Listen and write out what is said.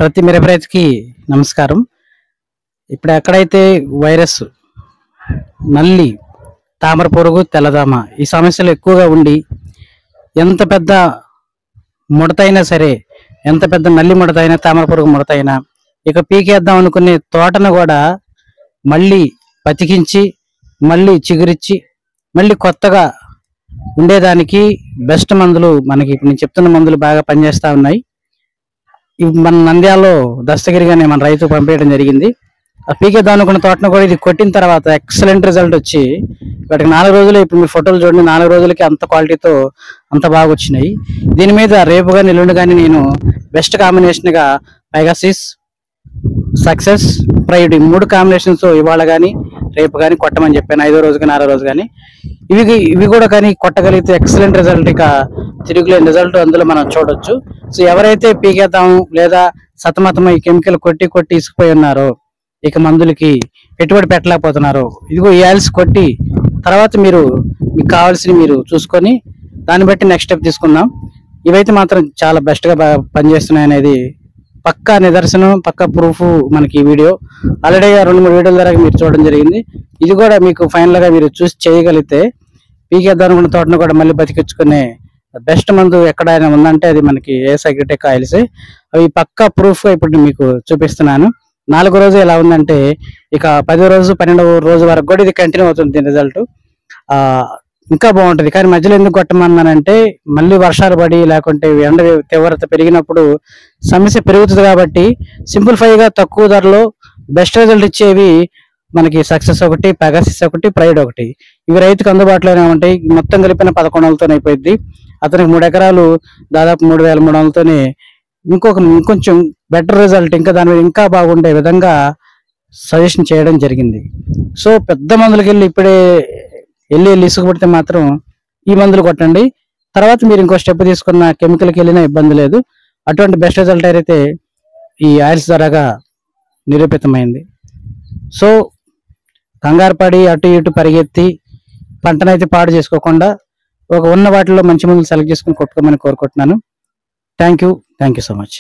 ప్రతి మిరప రైతుకి నమస్కారం. ఇప్పుడు ఎక్కడైతే వైరస్, నల్లి, తామర పురుగు, తెల్లదోమ ఈ సమస్యలు ఎక్కువగా ఉండి ఎంత పెద్ద ముడతైనా సరే, ఎంత పెద్ద నల్లి ముడతైనా, తామర పురుగు ముడతైనా ఇక పీకేద్దాం అనుకునే తోటను కూడా మళ్ళీ బతికించి, మళ్ళీ చిగురిచ్చి, మళ్ళీ కొత్తగా ఉండేదానికి బెస్ట్ మందులు మనకి ఇప్పుడు నేను చెప్తున్న మందులు బాగా పనిచేస్తూ ఉన్నాయి. ఇవి మన నంద్యాలలో దస్తగిరిగానే మన రైతు పంపేయడం జరిగింది. ఆ పీకేద్దాం అనుకున్న తోటను కూడా ఇది కొట్టిన తర్వాత ఎక్సలెంట్ రిజల్ట్ వచ్చి వాటికి 4 రోజులు, ఇప్పుడు మీరు ఫోటోలు చూడండి, 4 రోజులకి అంత క్వాలిటీతో అంత బాగా వచ్చినాయి. దీని మీద రేపు కానీ ఎల్లుండి కానీ నేను బెస్ట్ కాంబినేషన్గా పెగాసిస్, సక్సెస్, ప్రైడ్ 3 కాంబినేషన్స్ ఇవాళ కానీ రేపు కానీ కొట్టమని చెప్పాను. 5వ రోజు కానీ 6వ రోజు కానీ ఇవి కూడా కానీ కొట్టగలిగితే ఎక్సలెంట్ రిజల్ట్, ఇక తిరుగులేని రిజల్ట్ అందులో మనం చూడొచ్చు. సో ఎవరైతే పీకేద్దాం లేదా సతమతమై కెమికల్ కొట్టి కొట్టి ఇసుకుపోయి ఉన్నారో, ఇక మందులకి పెట్టుబడి పెట్టలేకపోతున్నారో, ఇదిగో ఈ ఆయిల్స్ కొట్టి తర్వాత మీకు కావాల్సినవి మీరు చూసుకొని దాన్ని బట్టి నెక్స్ట్ స్టెప్ తీసుకుందాం. ఇవైతే మాత్రం చాలా బెస్ట్గా పనిచేస్తున్నాయి అనేది పక్కా నిదర్శనం, పక్కా ప్రూఫ్ మనకి ఈ వీడియో. ఆల్రెడీ 2-3 వీడియోల ద్వారా మీరు చూడడం జరిగింది. ఇది కూడా మీకు ఫైనల్గా మీరు చూసి చేయగలిగితే పీకేద్దాం అనుకున్న తోటను కూడా మళ్ళీ బతికించుకునే బెస్ట్ మందు ఎక్కడైనా ఉందంటే అది మనకి ఏఎస్ అగ్రిటెక్ ఆయిల్స్. అవి పక్కా ప్రూఫ్ ఇప్పుడు మీకు చూపిస్తున్నాను. 4వ రోజు ఎలా ఉందంటే ఇక 10వ రోజు 12వ రోజు వరకు కూడా ఇది కంటిన్యూ అవుతుంది రిజల్ట్. ఇంకా బాగుంటుంది. కానీ మధ్యలో ఎందుకు కొట్టమన్నానంటే మళ్ళీ వర్షాలు పడి లేకుంటే ఎండ తీవ్రత పెరిగినప్పుడు సమస్య పెరుగుతుంది. కాబట్టి సింప్లిఫైగా తక్కువ ధరలో బెస్ట్ రిజల్ట్ ఇచ్చేవి మనకి సక్సెస్ ఒకటి, పెగాసిస్ ఒకటి, ప్రైడ్ ఒకటి. ఇవి రైతుకు అందుబాటులోనే ఉంటాయి. మొత్తం కలిపిన 1100లతో అయిపోయింది. అతనికి 3 ఎకరాలు దాదాపు 3300తోనే ఇంకొంచెం బెటర్ రిజల్ట్, ఇంకా దాని మీద ఇంకా బాగుండే విధంగా సజెషన్ చేయడం జరిగింది. సో పెద్ద మందులకి వెళ్ళి ఇప్పుడే వెళ్ళి ఇసుకుపడితే మాత్రం ఈ మందులు కొట్టండి. తర్వాత మీరు ఇంకో స్టెప్ తీసుకున్న కెమికల్కి వెళ్ళినా ఇబ్బంది లేదు. అటువంటి బెస్ట్ రిజల్ట్ అయితే ఈ ఆయిల్స్ ద్వారాగా నిరూపితమైంది. సో కంగారు పడి అటు ఇటు పరిగెత్తి పంటనైతే పాడు చేసుకోకుండా ఉన్న వాటిలో మంచి మందులు సెలెక్ట్ చేసుకుని కొట్టుకోమని కోరుకుంటున్నాను. Thank you so much.